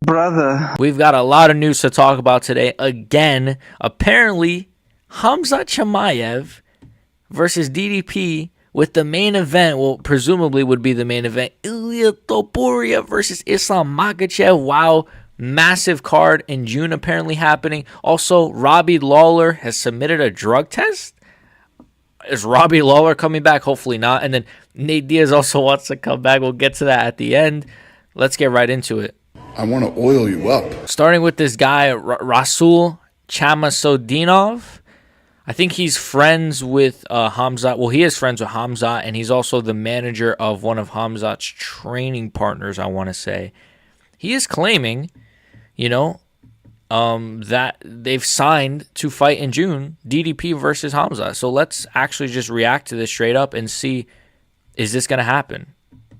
Brother. We've got a lot of news to talk about today. Again, apparently, Khamzat Chimaev versus DDP with the main event, well, presumably would be the main event, Ilia Topuria versus Islam Makhachev. Wow, massive card in June apparently happening. Also, Robbie Lawler has submitted a drug test. Is Robbie Lawler coming back? Hopefully not. And then Nate Diaz also wants to come back. We'll get to that at the end. Let's get right into it. I want to oil you up. Starting with this guy, Rasul Chamasodinov. I think he's friends with Khamzat. Well, he is friends with Khamzat, and he's also the manager of one of Khamzat's training partners, I want to say. He is claiming, that they've signed to fight in June, DDP versus Khamzat. So let's actually just react to this straight up and see, is this going to happen?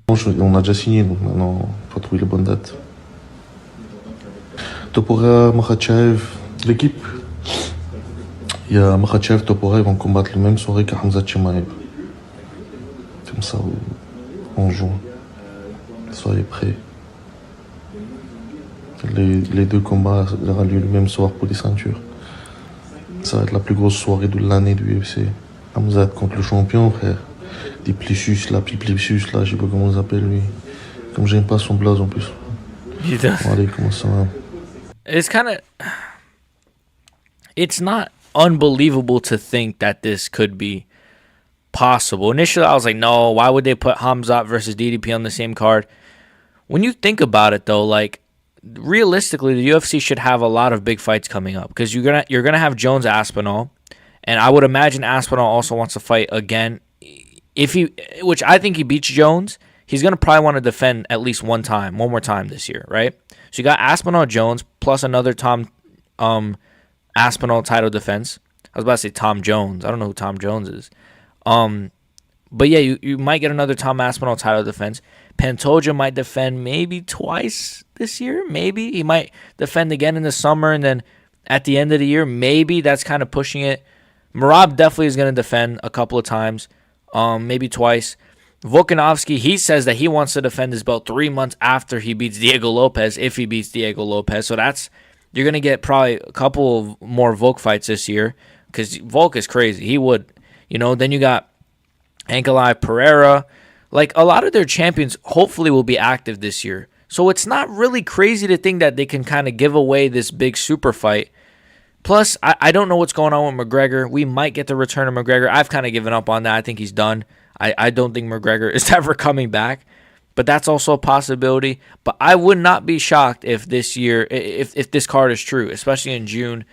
On a déjà signé, donc maintenant, il faut trouver les bonnes dates. Topuria, Makhachev, l'équipe. Il y a Makhachev, Topuria, ils vont combattre le même soirée que Khamzat Chimaev. Comme ça, en juin. Soyez prêts. Les deux combats auront lieu le même soir pour les ceintures. Ça va être la plus grosse soirée de l'année du UFC. Khamzat contre le champion, frère. Duplessis là, je sais pas comment on s'appelle lui. Comme j'aime pas son blaze en plus. Allez, comment ça va? It's not unbelievable to think that this could be possible. Initially, I was like, no, why would they put Khamzat versus DDP on the same card? When you think about it, though, like, realistically, the UFC should have a lot of big fights coming up because you're gonna have Jones Aspinall, and I would imagine Aspinall also wants to fight again. Which I think he beats Jones, he's gonna probably want to defend at least one more time this year, right? So you got Aspinall Jones plus another Aspinall title defense. I was about to say Tom Jones. I don't know who Tom Jones is. But yeah, you might get another Tom Aspinall title defense. Pantoja might defend maybe twice this year. Maybe he might defend again in the summer, and then at the end of the year, maybe that's kind of pushing it. Merab definitely is going to defend a couple of times, maybe twice. Volkanovski, he says that he wants to defend his belt 3 months after he beats Diego Lopez, if he beats Diego Lopez. So you're going to get probably a couple of more Volk fights this year because Volk is crazy. He would, Then you got Ankalaev Pereira. Like, a lot of their champions hopefully will be active this year. So it's not really crazy to think that they can kind of give away this big super fight. Plus, I don't know what's going on with McGregor. We might get the return of McGregor. I've kind of given up on that. I think he's done. I don't think McGregor is ever coming back. But that's also a possibility. But I would not be shocked if this year, if this card is true, especially in June.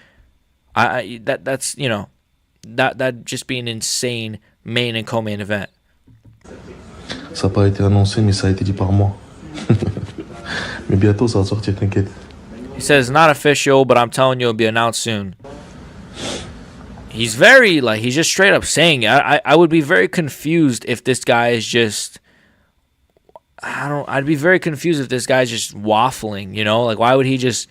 That'd just be an insane main and co-main event. Ça n'a pas été annoncé, mais ça a été dit par moi. Mais bientôt, ça va sortir, t'inquiète. He says, not official, but I'm telling you it'll be announced soon. He's he's just straight up saying it. I would be very confused if this guy is just, I'd be very confused if this guy's just waffling, Like, why would he just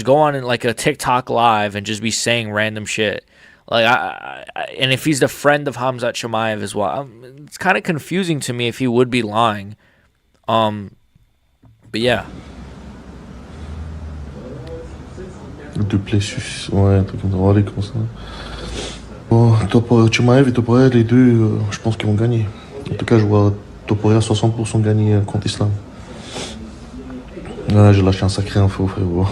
go on in like a TikTok live and just be saying random shit? Like, and if he's the friend of Khamzat Chimaev as well, it's kind of confusing to me if he would be lying. But yeah. Duplessis, ouais, un truc comme ça. On va aller comme ça. Bon, Chimaev et Topuria, les deux, je pense qu'ils vont gagner. En tout cas, je vois Topuria 60% gagner contre Islam. Là, j'ai lâché un sacré info, frérot.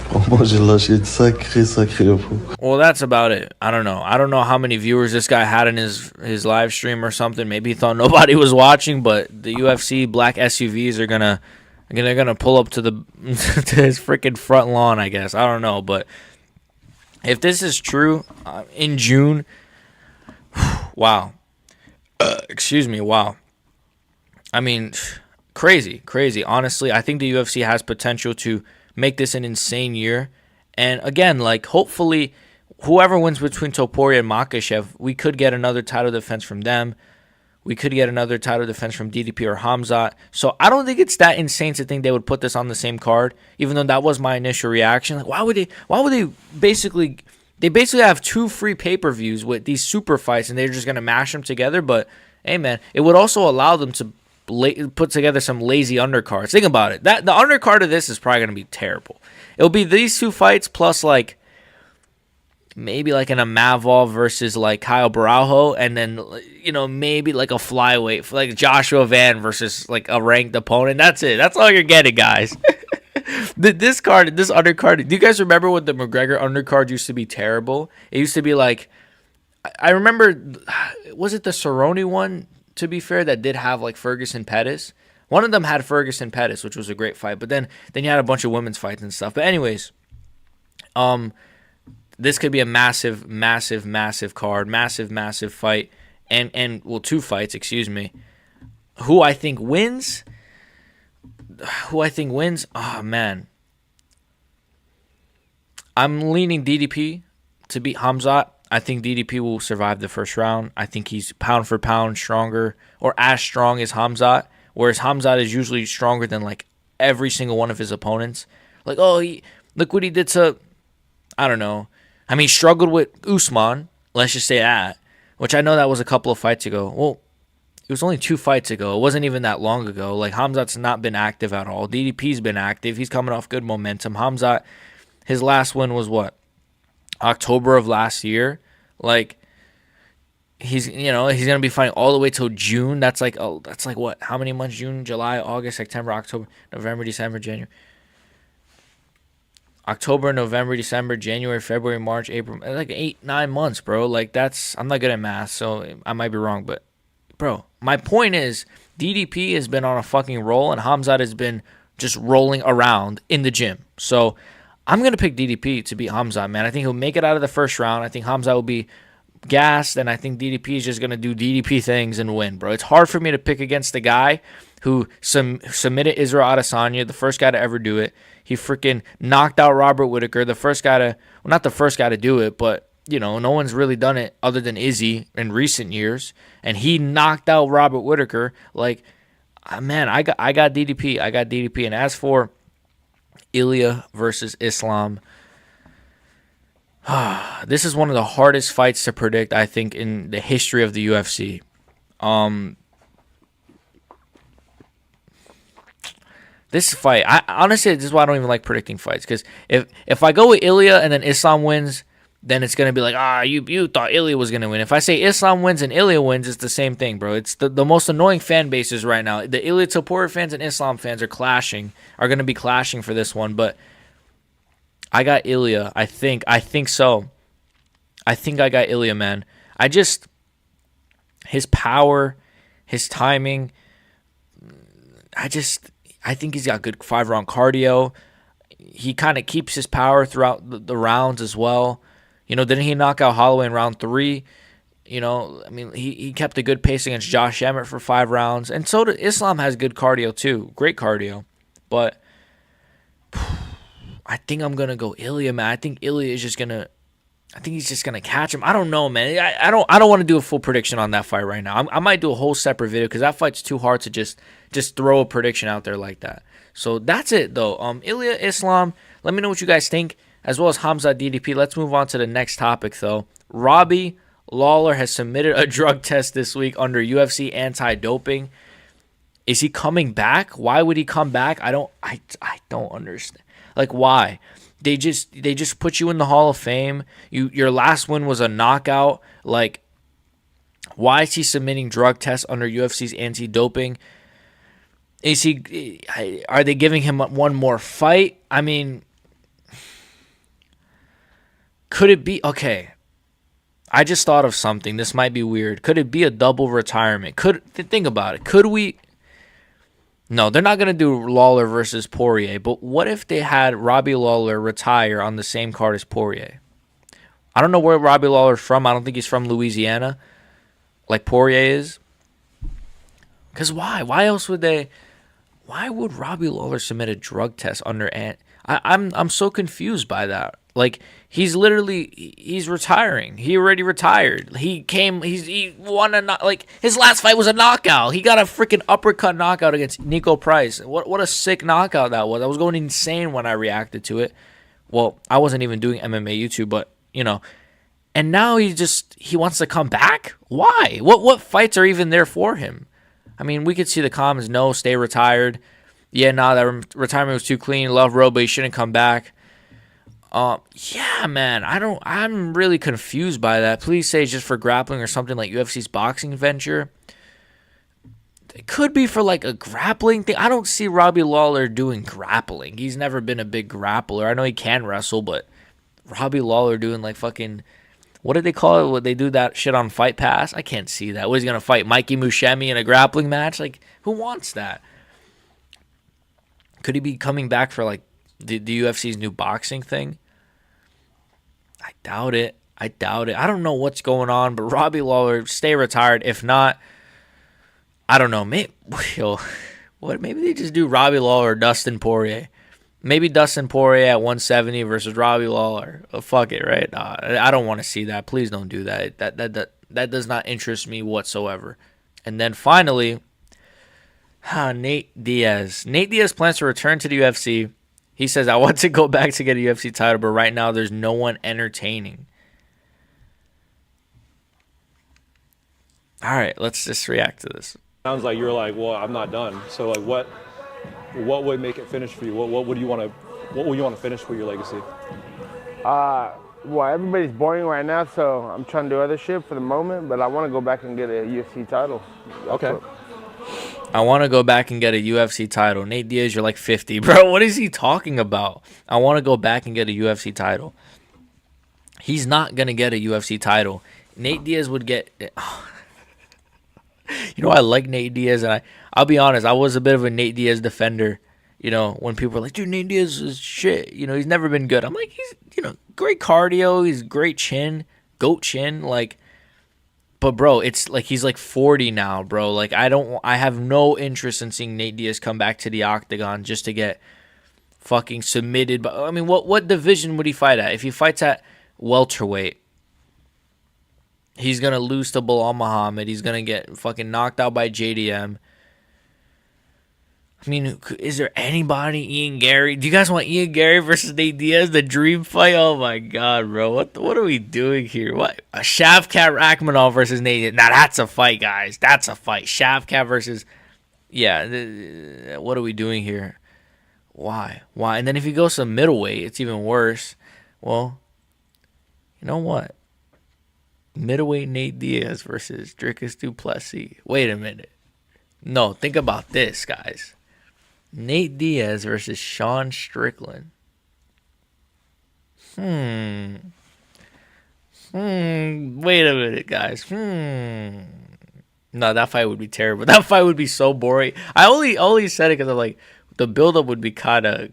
Franchement, j'ai lâché une sacré info. Well, that's about it. I don't know. I don't know how many viewers this guy had in his live stream or something. Maybe he thought nobody was watching, but the UFC black SUVs are gonna pull up to to his freaking front lawn, I guess. I don't know, but if this is true, in June, wow. Excuse me, wow. I mean, crazy. Honestly, I think the UFC has potential to make this an insane year. And again, like, hopefully, whoever wins between Topuria and Makhachev, we could get another title defense from them. We could get another title defense from DDP or Khamzat. So I don't think it's that insane to think they would put this on the same card, even though that was my initial reaction. Like, why would they basically have 2 free pay-per-views with these super fights and they're just going to mash them together? But hey, man, it would also allow them to put together some lazy undercards. Think about it. That the undercard of this is probably gonna be terrible. It'll be these two fights plus like maybe like an Amavov versus like Kyle Baraujo, and then maybe like a flyweight like Joshua Van versus like a ranked opponent. That's it. That's all you're getting, guys. This undercard. Do you guys remember when the McGregor undercard used to be terrible? It used to be like, I remember, was it the Cerrone one? To be fair, that did have like Ferguson Pettis. One of them had Ferguson Pettis, which was a great fight. But then you had a bunch of women's fights and stuff. But anyways, this could be a massive, massive, massive card, massive fight, and well, two fights, excuse me. Who I think wins? Oh man, I'm leaning DDP to beat Khamzat. I think DDP will survive the first round. I think he's pound for pound stronger, or as strong as Khamzat, whereas Khamzat is usually stronger than like every single one of his opponents. Like, look what he did to, I don't know. I mean, he struggled with Usman, let's just say that, which I know that was a couple of fights ago. Well, it was only 2 fights ago. It wasn't even that long ago. Like, Khamzat's not been active at all. DDP's been active. He's coming off good momentum. Khamzat, his last win was what? October of last year. Like, he's gonna be fighting all the way till June. That's like what? How many months? June, July, August, September, October, November, December, January. October, November, December, January, February, March, April. Like 8-9 months, bro. Like, that's, I'm not good at math, so I might be wrong, but bro, my point is DDP has been on a fucking roll, and Khamzat has been just rolling around in the gym. So I'm going to pick DDP to beat Khamzat, man. I think he'll make it out of the first round. I think Khamzat will be gassed, and I think DDP is just going to do DDP things and win, bro. It's hard for me to pick against the guy who submitted Israel Adesanya, the first guy to ever do it. He freaking knocked out Robert Whittaker, the first guy to, well, not the first guy to do it, but, no one's really done it other than Izzy in recent years. And he knocked out Robert Whittaker. Like, man, I got DDP. I got DDP. And as for Ilya versus Islam, this is one of the hardest fights to predict, I think, in the history of the UFC. This fight, honestly, this is why I don't even like predicting fights. Because if I go with Ilya and then Islam wins, then it's going to be like, you thought Ilya was going to win. If I say Islam wins and Ilya wins, it's the same thing, bro. It's the most annoying fan bases right now. The Ilya Topuria fans and Islam fans are going to be clashing for this one. But I got Ilya. I think so. I think I got Ilya, man. His power, his timing, I think he's got good 5-round cardio. He kind of keeps his power throughout the rounds as well. Didn't he knock out Holloway in round 3? I mean, he kept a good pace against Josh Emmett for 5 rounds. And so did Islam has good cardio too. Great cardio. But I think I'm going to go Ilya, man. I think Ilya is just going to, he's just going to catch him. I don't know, man. I don't want to do a full prediction on that fight right now. I might do a whole separate video because that fight's too hard to just throw a prediction out there like that. So that's it, though. Ilya, Islam, let me know what you guys think, as well as Khamzat, DDP. Let's move on to the next topic, though. Robbie Lawler has submitted a drug test this week under UFC anti-doping. Is he coming back? Why would he come back? I don't understand. Like, why? They just put you in the Hall of Fame. Your last win was a knockout. Like, why is he submitting drug tests under UFC's anti-doping? Are they giving him one more fight? I mean, could it be, okay, I just thought of something. This might be weird. Could it be a double retirement? Think about it. Could we? No, they're not going to do Lawler versus Poirier, but what if they had Robbie Lawler retire on the same card as Poirier? I don't know where Robbie Lawler's from. I don't think he's from Louisiana, like Poirier is. Because why? Why else would they? Why would Robbie Lawler submit a drug test under I'm so confused by that. Like, he's retiring. He already retired. He won his last fight was a knockout. He got a freaking uppercut knockout against Nico Price. What a sick knockout that was. I was going insane when I reacted to it. Well, I wasn't even doing MMA YouTube, but and now he wants to come back? Why? What fights are even there for him? I mean, we could see the comments, no, stay retired. Yeah, nah, that retirement was too clean. Love Roe, but he shouldn't come back. Yeah, man, I'm really confused by that. Please say it's just for grappling or something like UFC's boxing venture. It could be for like a grappling thing. I don't see Robbie Lawler doing grappling. He's never been a big grappler. I know he can wrestle, but Robbie Lawler doing like fucking, what did they call it? What they do that shit on Fight Pass? I can't see that. What, he's gonna fight Mikey Mushemi in a grappling match? Like, who wants that? Could he be coming back for like the UFC's new boxing thing? I doubt it. I don't know what's going on, but Robbie Lawler, stay retired. If not, I don't know. Maybe they just do Robbie Lawler or Dustin Poirier. Maybe Dustin Poirier at 170 versus Robbie Lawler. Oh, fuck it, right? I don't want to see that. Please don't do that. That does not interest me whatsoever. And then finally, Nate Diaz. Nate Diaz plans to return to the UFC. He says, I want to go back to get a UFC title, but right now there's no one entertaining. All right, let's just react to this. Sounds like you're like, well, I'm not done. So like, what would make it finish for you? What would you want to finish for your legacy? Well, everybody's boring right now, so I'm trying to do other shit for the moment. But I want to go back and get a UFC title. Okay. I want to go back and get a UFC title. Nate Diaz, you're like 50. Bro, what is he talking about? I want to go back and get a UFC title. He's not going to get a UFC title. Nate Diaz would get... You know, I like Nate Diaz, and I'll be honest, I was a bit of a Nate Diaz defender. You know, when people are like, dude, Nate Diaz is shit. You know, he's never been good. I'm like, he's, great cardio. He's great chin, goat chin. Like, but bro, it's like he's like 40 now, bro. Like, I have no interest in seeing Nate Diaz come back to the octagon just to get fucking submitted. But I mean, what division would he fight at? If he fights at welterweight, he's going to lose to Bilal Muhammad. He's going to get fucking knocked out by JDM. I mean, is there anybody? Ian Gary? Do you guys want Ian Gary versus Nate Diaz, the dream fight? Oh my God, bro. What are we doing here? What? Shavkat Rakhmonov versus Nate Diaz. Now that's a fight, guys. That's a fight. Shavkat versus... Yeah, what are we doing here? Why? And then if he goes to middleweight, it's even worse. Well, you know what? Middleweight Nate Diaz versus Dricus du Plessis. Wait a minute. No, think about this, guys. Nate Diaz versus Sean Strickland. Wait a minute, guys. No, that fight would be terrible. That fight would be so boring. I only said it because I'm like, the buildup would be kind of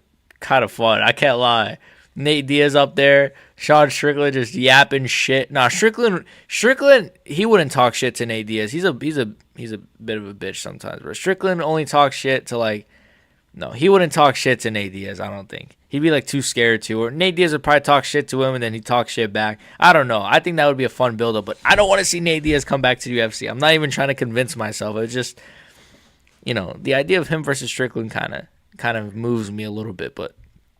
fun. I can't lie. Nate Diaz up there, Sean Strickland just yapping shit. Nah, Strickland, he wouldn't talk shit to Nate Diaz. He's a bit of a bitch sometimes, bro. Strickland only talks shit to like, no, he wouldn't talk shit to Nate Diaz. I don't think he'd be like too scared to. Or Nate Diaz would probably talk shit to him and then he'd talk shit back. I don't know. I think that would be a fun buildup, but I don't want to see Nate Diaz come back to the UFC. I'm not even trying to convince myself. It's just, the idea of him versus Strickland kind of moves me a little bit, but.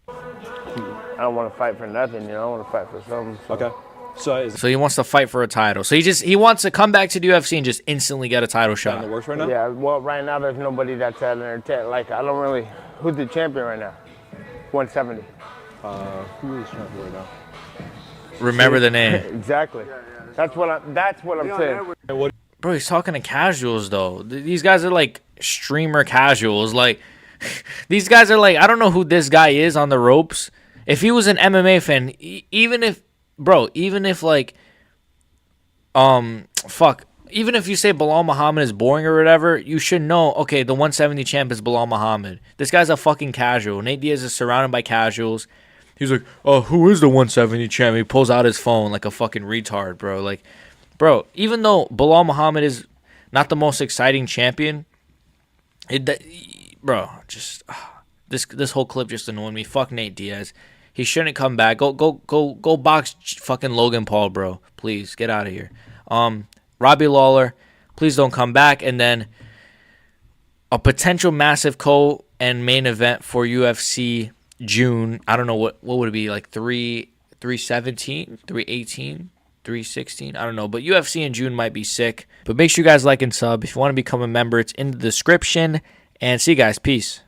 I don't want to fight for nothing, I want to fight for something. So. Okay. So he wants to fight for a title. So he wants to come back to the UFC and just instantly get a title shot. In the works right now? Yeah, well, right now there's nobody that's at like, I don't really, who's the champion right now? 170. Who is champion right now? Remember the name. Exactly. That's what I'm saying. Bro, he's talking to casuals, though. These guys are like streamer casuals. Like, these guys are like, I don't know who this guy is on the ropes. If he was an MMA fan, even if you say Bilal Muhammad is boring or whatever, you should know, okay, the 170 champ is Bilal Muhammad. This guy's a fucking casual. Nate Diaz is surrounded by casuals. He's like, oh, who is the 170 champ? He pulls out his phone like a fucking retard, bro. Like, bro, even though Bilal Muhammad is not the most exciting champion, this whole clip just annoyed me. Fuck Nate Diaz. He shouldn't come back. Go box fucking Logan Paul, bro. Please get out of here. Robbie Lawler, please don't come back. And then a potential massive and main event for UFC June. I don't know what would it be, like 317, 318. 316. I don't know, but UFC in June might be sick. But make sure you guys like and sub. If you want to become a member, it's in the description. And see you guys. Peace.